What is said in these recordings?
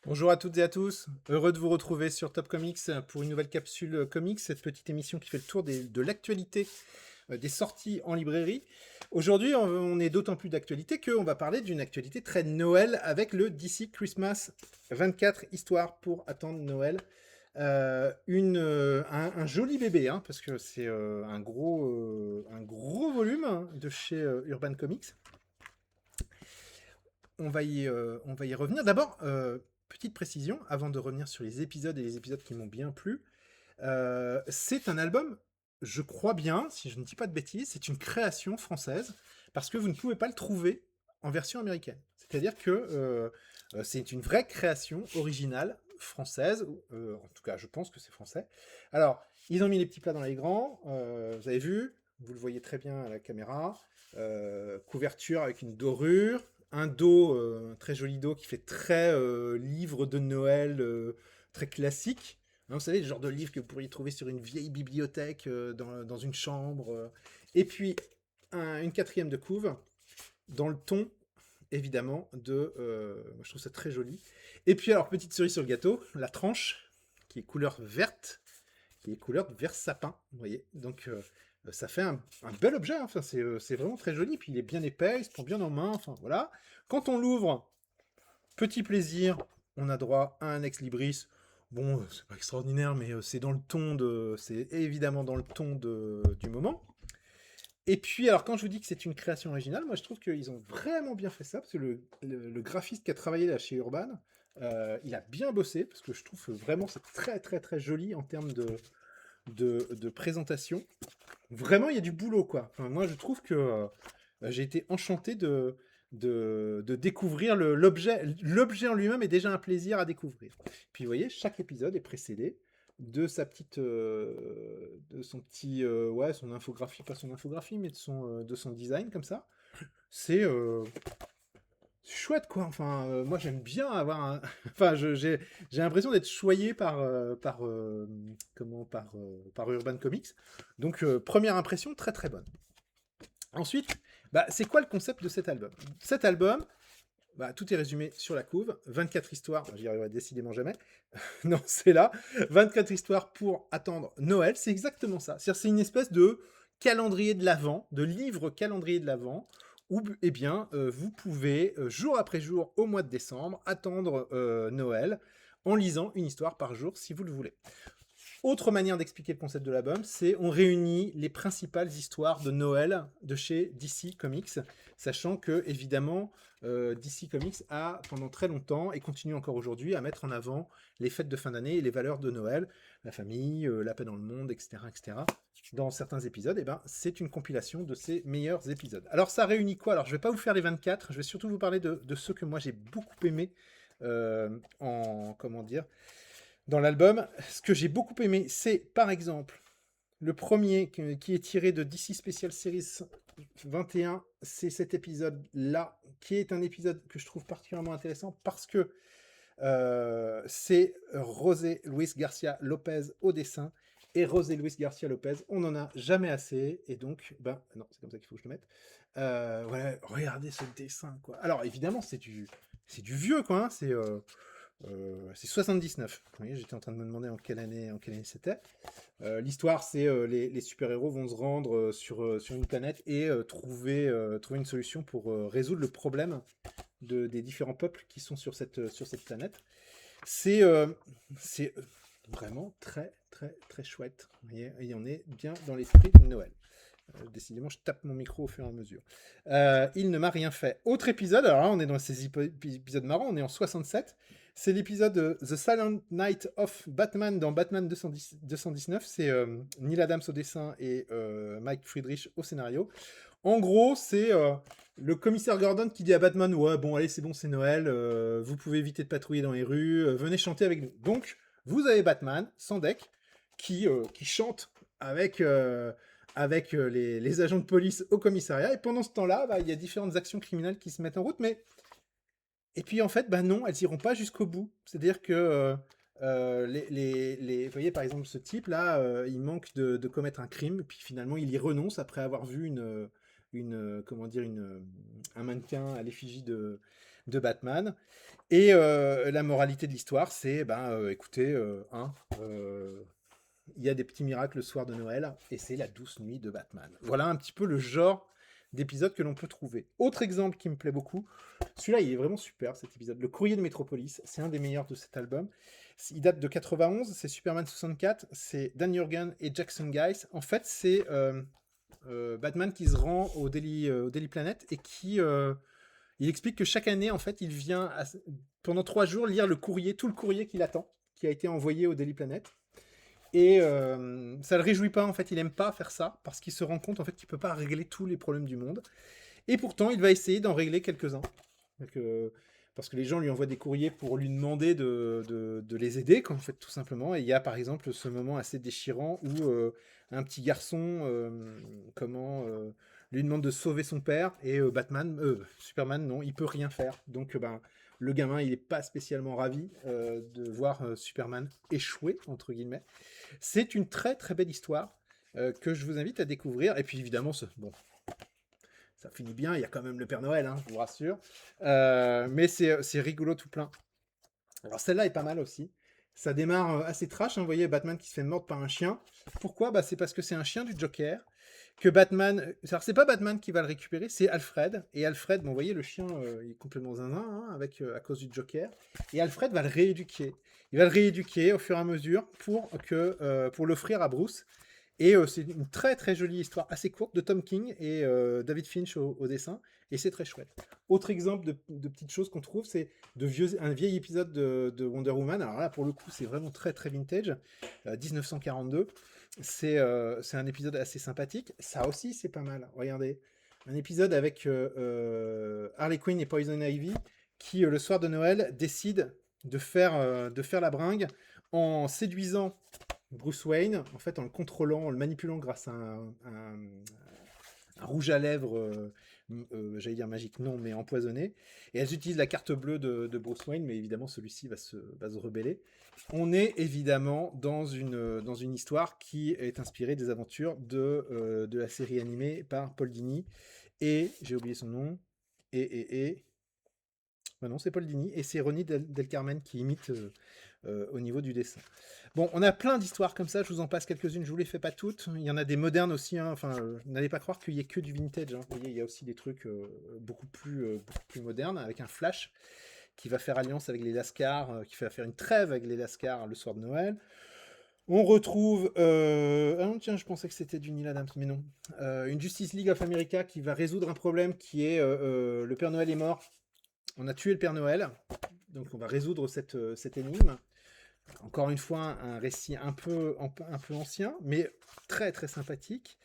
Bonjour à toutes et à tous, heureux de vous retrouver sur Top Comics pour une nouvelle capsule comics, cette petite émission qui fait le tour de l'actualité des sorties en librairie. Aujourd'hui, on est d'autant plus d'actualité qu'on va parler d'une actualité très Noël avec le DC Christmas 24 histoires pour attendre Noël. Un joli bébé, hein, parce que c'est un gros volume hein, de chez Urban Comics. On va y revenir. D'abord, petite précision, avant de revenir sur les épisodes et les épisodes qui m'ont bien plu. C'est un album, je crois bien, si je ne dis pas de bêtises, c'est une création française, parce que vous ne pouvez pas le trouver en version américaine. C'est-à-dire que c'est une vraie création originale française, en tout cas je pense que c'est français. Alors, ils ont mis les petits plats dans les grands, vous avez vu, vous le voyez très bien à la caméra, couverture avec une dorure, un dos, un très joli dos qui fait très livre de Noël, très classique. Hein, vous savez, le genre de livre que vous pourriez trouver sur une vieille bibliothèque dans une chambre. Et puis, une quatrième de couve, dans le ton, évidemment, de... moi, je trouve ça très joli. Et puis, alors, petite cerise sur le gâteau, la tranche, qui est couleur verte, qui est couleur vert sapin, vous voyez. Donc, ça fait un bel objet, hein. Enfin, c'est vraiment très joli. Puis, il est bien épais, il se prend bien en main, enfin, voilà. Quand on l'ouvre, petit plaisir, on a droit à un ex-libris. Bon, c'est pas extraordinaire, mais c'est dans le ton de. C'est évidemment dans le ton du moment. Et puis, alors, quand je vous dis que c'est une création originale, moi je trouve qu'ils ont vraiment bien fait ça, parce que le graphiste qui a travaillé là chez Urban, il a bien bossé, parce que je trouve vraiment c'est très très très joli en termes de présentation. Vraiment, il y a du boulot, quoi. Enfin, moi, je trouve que j'ai été enchanté de découvrir l'objet. L'objet en lui-même est déjà un plaisir à découvrir. Puis, vous voyez, chaque épisode est précédé de sa petite, de son petit, ouais, son infographie, pas son infographie, mais de son design comme ça. C'est chouette, quoi. Enfin, moi, j'aime bien avoir un. Enfin, j'ai l'impression d'être choyé par Urban Comics. Donc, première impression, très très bonne. Ensuite, bah, c'est quoi le concept de cet album? Cet album, bah, tout est résumé sur la couve. 24 histoires, j'y arriverai décidément jamais. Non, c'est là. 24 histoires pour attendre Noël. C'est exactement ça. C'est une espèce de calendrier de l'Avent, de livre calendrier de l'Avent, où eh bien, vous pouvez, jour après jour, au mois de décembre, attendre Noël en lisant une histoire par jour si vous le voulez. Autre manière d'expliquer le concept de l'album, c'est on réunit les principales histoires de Noël de chez DC Comics, sachant que évidemment DC Comics a pendant très longtemps et continue encore aujourd'hui à mettre en avant les fêtes de fin d'année et les valeurs de Noël, la famille, la paix dans le monde, etc., etc. Dans certains épisodes, eh ben, c'est une compilation de ces meilleurs épisodes. Alors ça réunit quoi? Alors je vais pas vous faire les 24, je vais surtout vous parler de ceux que moi j'ai beaucoup aimé en comment dire dans l'album. Ce que j'ai beaucoup aimé, c'est par exemple le premier qui est tiré de DC Special Series 21, c'est cet épisode-là, qui est un épisode que je trouve particulièrement intéressant parce que c'est José Luis Garcia Lopez au dessin. Et José Luis Garcia Lopez, on n'en a jamais assez. Et donc, ben non, c'est comme ça qu'il faut que je le mette. Voilà, regardez ce dessin, quoi. Alors, évidemment, c'est du vieux, quoi. Hein, c'est 79. Vous voyez, j'étais en train de me demander en quelle année c'était. L'histoire, c'est les super-héros vont se rendre sur une planète et trouver une solution pour résoudre le problème des différents peuples qui sont sur cette planète. C'est c'est vraiment très, très, très chouette. Vous voyez, et on est bien dans l'esprit de Noël. Décidément, je tape mon micro au fur et à mesure. Il ne m'a rien fait. Autre épisode, alors là, on est dans ces épisodes marrants, on est en 67. C'est l'épisode The Silent Night of Batman dans Batman 219. C'est Neil Adams au dessin et Mike Friedrich au scénario. En gros, c'est le commissaire Gordon qui dit à Batman: ouais, bon, allez, c'est bon, c'est Noël, vous pouvez éviter de patrouiller dans les rues, venez chanter avec nous. Donc, vous avez Batman, sans deck, qui chante avec, les agents de police au commissariat. Et pendant ce temps-là, bah, il y a différentes actions criminelles qui se mettent en route. Mais et puis en fait, bah non, elles iront pas jusqu'au bout. C'est-à-dire que vous voyez par exemple ce type-là, il manque de commettre un crime, puis finalement il y renonce après avoir vu comment dire, un mannequin à l'effigie de Batman. Et la moralité de l'histoire, c'est, écoutez, il y a des petits miracles le soir de Noël, et c'est la douce nuit de Batman. Voilà un petit peu le genre d'épisode que l'on peut trouver. Autre exemple qui me plaît beaucoup, celui-là il est vraiment super cet épisode, Le Courrier de Métropolis, c'est un des meilleurs de cet album. Il date de 91, c'est Superman 64, c'est Dan Jurgen et Jackson Guice. En fait, c'est Batman qui se rend au Daily Planet et qui il explique que chaque année, en fait, il vient pendant 3 jours lire le courrier, tout le courrier qu'il attend, qui a été envoyé au Daily Planet. Et ça le réjouit pas, en fait, il aime pas faire ça, parce qu'il se rend compte, en fait, qu'il peut pas régler tous les problèmes du monde. Et pourtant, il va essayer d'en régler quelques-uns. Donc, parce que les gens lui envoient des courriers pour lui demander de les aider, en fait, tout simplement. Et il y a, par exemple, ce moment assez déchirant où un petit garçon, lui demande de sauver son père, et Superman, non, il peut rien faire. Donc, le gamin, il est pas spécialement ravi de voir Superman échouer, entre guillemets. C'est une très très belle histoire que je vous invite à découvrir. Et puis évidemment, bon, ça finit bien, il y a quand même le Père Noël, hein, je vous rassure. Mais c'est rigolo tout plein. Alors celle-là est pas mal aussi. Ça démarre assez trash, hein, vous voyez, Batman qui se fait mordre par un chien. Pourquoi? C'est parce que c'est un chien du Joker. Que Batman... Alors c'est pas Batman qui va le récupérer, c'est Alfred. Et Alfred, vous voyez, le chien, il est complètement zinzin, hein, à cause du Joker. Et Alfred va le rééduquer. Il va le rééduquer au fur et à mesure pour l'offrir à Bruce. Et c'est une très très jolie histoire, assez courte, de Tom King et David Finch au dessin, et c'est très chouette. Autre exemple de petites choses qu'on trouve, c'est un vieil épisode de Wonder Woman. Alors là, pour le coup, c'est vraiment très très vintage, 1942. C'est un épisode assez sympathique. Ça aussi, c'est pas mal. Regardez, un épisode avec Harley Quinn et Poison Ivy qui, le soir de Noël, décident de faire la bringue en séduisant Bruce Wayne, en fait, en le contrôlant, en le manipulant grâce à un rouge à lèvres, j'allais dire magique, non, mais empoisonné. Et elles utilisent la carte bleue de Bruce Wayne, mais évidemment, celui-ci va se rebeller. On est évidemment dans une histoire qui est inspirée des aventures de la série animée par Paul Dini. Et, j'ai oublié son nom, non, c'est Paul Dini, et c'est Ronnie Del Carmen qui imite au niveau du dessin. Bon, on a plein d'histoires comme ça, je vous en passe quelques-unes, je vous les fais pas toutes. Il y en a des modernes aussi, hein. Enfin, n'allez pas croire qu'il y ait que du vintage, hein. Vous voyez, il y a aussi des trucs beaucoup plus modernes, avec un Flash qui va faire alliance avec les Lascars, qui va faire une trêve avec les Lascars le soir de Noël. On retrouve... Ah non, tiens, je pensais que c'était du Neil Adams, mais non. Une Justice League of America qui va résoudre un problème qui est le Père Noël est mort. On a tué le Père Noël, donc on va résoudre cette énigme. Encore une fois, un récit un peu ancien, mais très très sympathique.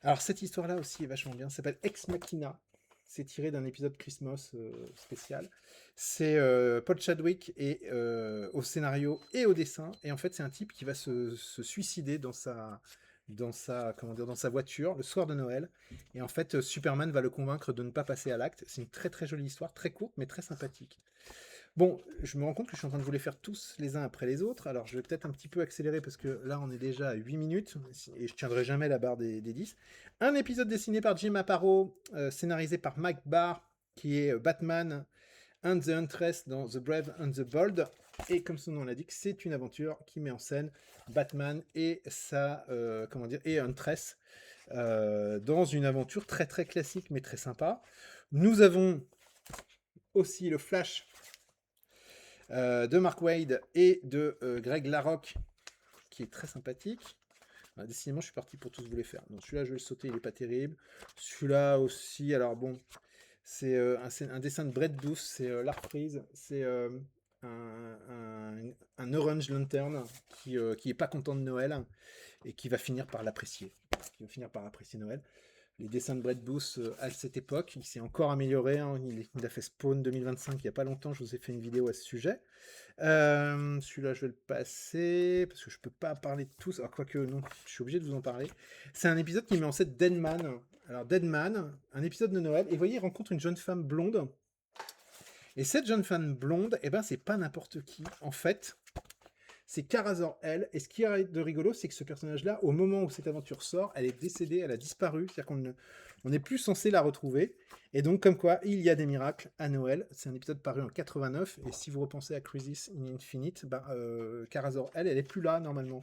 Alors cette histoire-là aussi est vachement bien, ça s'appelle Ex Machina. C'est tiré d'un épisode Christmas spécial. C'est Paul Chadwick au scénario et au dessin. Et en fait, c'est un type qui va se suicider dans sa voiture le soir de Noël. Et en fait, Superman va le convaincre de ne pas passer à l'acte. C'est une très très jolie histoire, très courte, mais très sympathique. Bon, je me rends compte que je suis en train de vous les faire tous les uns après les autres. Alors, je vais peut-être un petit peu accélérer parce que là, on est déjà à 8 minutes et je tiendrai jamais la barre des 10. Un épisode dessiné par Jim Aparo, scénarisé par Mike Barr, qui est Batman and the Huntress dans The Brave and the Bold. Et comme son nom l'indique, c'est une aventure qui met en scène Batman et et Huntress dans une aventure très très classique mais très sympa. Nous avons aussi le Flash de Mark Waid et de Greg Larocque, qui est très sympathique. Décidément, je suis parti pour tous vous les faire. Donc celui-là, je vais le sauter, il n'est pas terrible. Celui-là aussi, alors bon, c'est un dessin de Brett Douce, c'est l'art freeze, c'est un Orange Lantern qui est pas content de Noël et qui va finir par l'apprécier. Qui va finir par apprécier Noël. Les dessins de Brett Booth à cette époque, il s'est encore amélioré, hein. Il a fait Spawn 2025 il n'y a pas longtemps, je vous ai fait une vidéo à ce sujet. Celui-là, je vais le passer, parce que je peux pas parler de tous, alors quoique, non, je suis obligé de vous en parler. C'est un épisode qui met en scène Deadman. Alors Deadman, un épisode de Noël, et vous voyez, il rencontre une jeune femme blonde. Et cette jeune femme blonde, eh ben, c'est pas n'importe qui. En fait, c'est Kara Zor-El. Et ce qui est de rigolo, c'est que ce personnage-là, au moment où cette aventure sort, elle est décédée, elle a disparu. C'est-à-dire qu'on on n'est plus censé la retrouver. Et donc, comme quoi, il y a des miracles à Noël. C'est un épisode paru en 89, et si vous repensez à Crisis in Infinite, Kara-Zor, elle est plus là, normalement.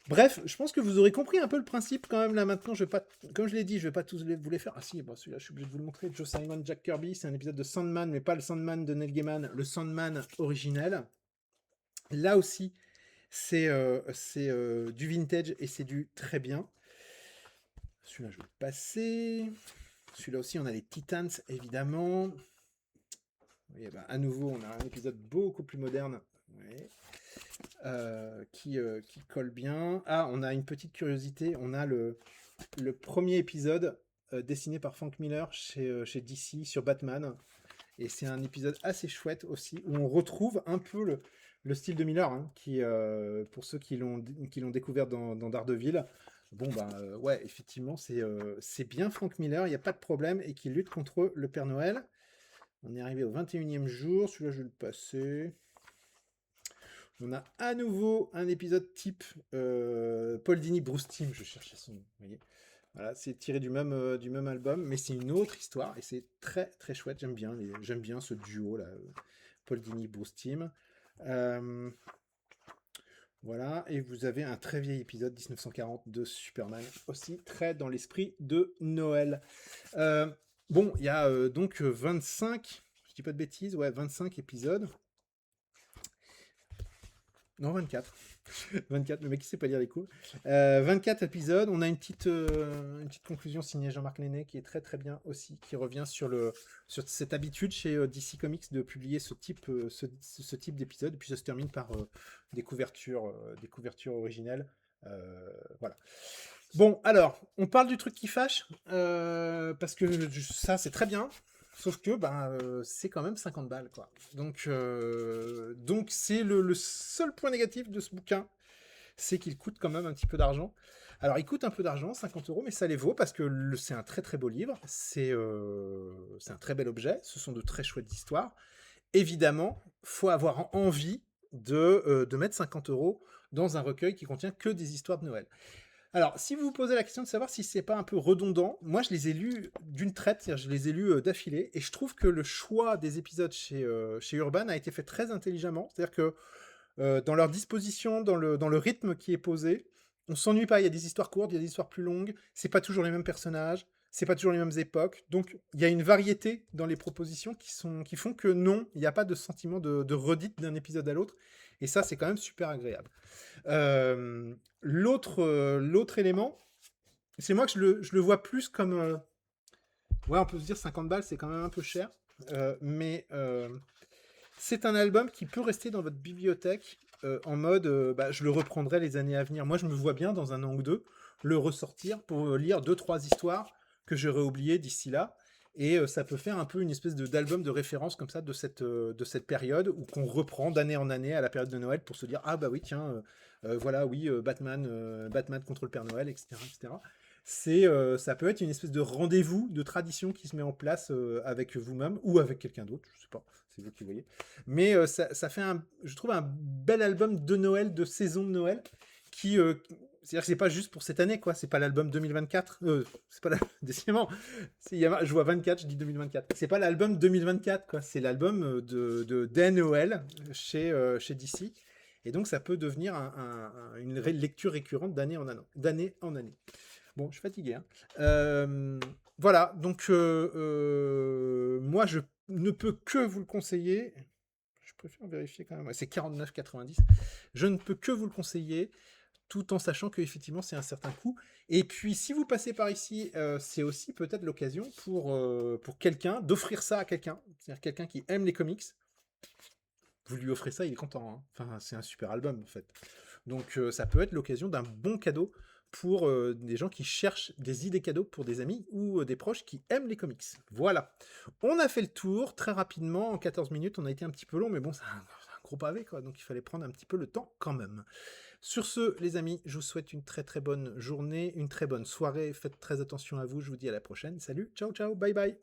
Bref, je pense que vous aurez compris un peu le principe quand même là maintenant. Je vais pas, comme je l'ai dit, je vais pas tous vous les faire. Ah si, bon, celui-là, je suis obligé de vous le montrer. Joe Simon, Jack Kirby, c'est un épisode de Sandman, mais pas le Sandman de Neil Gaiman, le Sandman originel. Là aussi, c'est du vintage et c'est du très bien. Celui-là, je vais le passer. Celui-là aussi, on a les Titans, évidemment. Et ben, à nouveau, on a un épisode beaucoup plus moderne. Ouais. Qui colle bien. Ah, on a une petite curiosité. On a le premier épisode dessiné par Frank Miller chez DC sur Batman. Et c'est un épisode assez chouette aussi, où on retrouve un peu le style de Miller, hein, qui, pour ceux qui l'ont découvert dans Daredevil. Bon, ouais, effectivement, c'est bien Frank Miller, il n'y a pas de problème, et qui lutte contre le Père Noël. On est arrivé au 21e jour, celui-là je vais le passer. On a à nouveau un épisode type Paul Dini, Bruce Timm, je cherchais son nom, vous voyez. Voilà, c'est tiré du même album, mais c'est une autre histoire, et c'est très très chouette, j'aime bien ce duo là, Paul Dini, Bruce Timm. Voilà, et vous avez un très vieil épisode 1940 de Superman, aussi très dans l'esprit de Noël. Bon, il y a donc 25, je dis pas de bêtises, ouais, 25 épisodes. Non, 24. 24, le mec qui sait pas lire les cours. 24 épisodes, on a une petite conclusion signée Jean-Marc Lenné qui est très très bien aussi, qui revient sur cette habitude chez DC Comics de publier ce type d'épisode, puis ça se termine par des couvertures originelles. Voilà. Bon, alors, on parle du truc qui fâche, parce que ça c'est très bien. Sauf que c'est quand même 50 balles, quoi. Donc c'est le seul point négatif de ce bouquin, c'est qu'il coûte quand même un petit peu d'argent. Alors il coûte un peu d'argent, 50 €, mais ça les vaut parce que c'est un très très beau livre, c'est un très bel objet, ce sont de très chouettes histoires. Évidemment, faut avoir envie de mettre 50 € dans un recueil qui contient que des histoires de Noël. Alors, si vous vous posez la question de savoir si c'est pas un peu redondant, moi je les ai lus d'une traite, c'est-à-dire je les ai lus d'affilée, et je trouve que le choix des épisodes chez Urban a été fait très intelligemment, c'est-à-dire que dans leur disposition, dans le rythme qui est posé, on s'ennuie pas, il y a des histoires courtes, il y a des histoires plus longues, c'est pas toujours les mêmes personnages, c'est pas toujours les mêmes époques, donc il y a une variété dans les propositions qui font que non, il n'y a pas de sentiment de redite d'un épisode à l'autre, et ça c'est quand même super agréable. L'autre élément, c'est moi que je le vois plus comme... ouais, on peut se dire 50 balles, c'est quand même un peu cher. Mais c'est un album qui peut rester dans votre bibliothèque en mode je le reprendrai les années à venir. Moi, je me vois bien dans un an ou deux le ressortir pour lire 2-3 histoires que j'aurais oubliées d'ici là. Et ça peut faire un peu une espèce d'album de référence comme ça de cette période où qu'on reprend d'année en année à la période de Noël pour se dire ah bah oui tiens voilà oui Batman contre le Père Noël etc. Ça peut être une espèce de rendez-vous de tradition qui se met en place avec vous-même ou avec quelqu'un d'autre, je sais pas, c'est vous qui voyez. Mais ça fait je trouve un bel album de Noël, de saison de Noël qui c'est-à-dire que c'est pas juste pour cette année, quoi. C'est pas l'album 2024. C'est pas décidément. Je vois 24, je dis 2024. C'est pas l'album 2024, quoi. C'est l'album des Noël chez DC. Et donc, ça peut devenir une lecture récurrente d'année en année. Bon, je suis fatigué, hein. Voilà. Donc, moi, je ne peux que vous le conseiller. Je préfère vérifier quand même. Ouais, c'est 49,90. Je ne peux que vous le conseiller, tout en sachant qu'effectivement c'est un certain coût. Et puis si vous passez par ici, c'est aussi peut-être l'occasion pour quelqu'un d'offrir ça à quelqu'un. C'est-à-dire quelqu'un qui aime les comics. Vous lui offrez ça, il est content, hein. Enfin, c'est un super album en fait. Donc ça peut être l'occasion d'un bon cadeau pour des gens qui cherchent des idées cadeaux pour des amis ou des proches qui aiment les comics. Voilà. On a fait le tour très rapidement, en 14 minutes, on a été un petit peu long, mais bon, c'est un gros pavé, quoi, donc il fallait prendre un petit peu le temps quand même. Sur ce, les amis, je vous souhaite une très très bonne journée, une très bonne soirée, faites très attention à vous, je vous dis à la prochaine. Salut, ciao ciao, bye bye.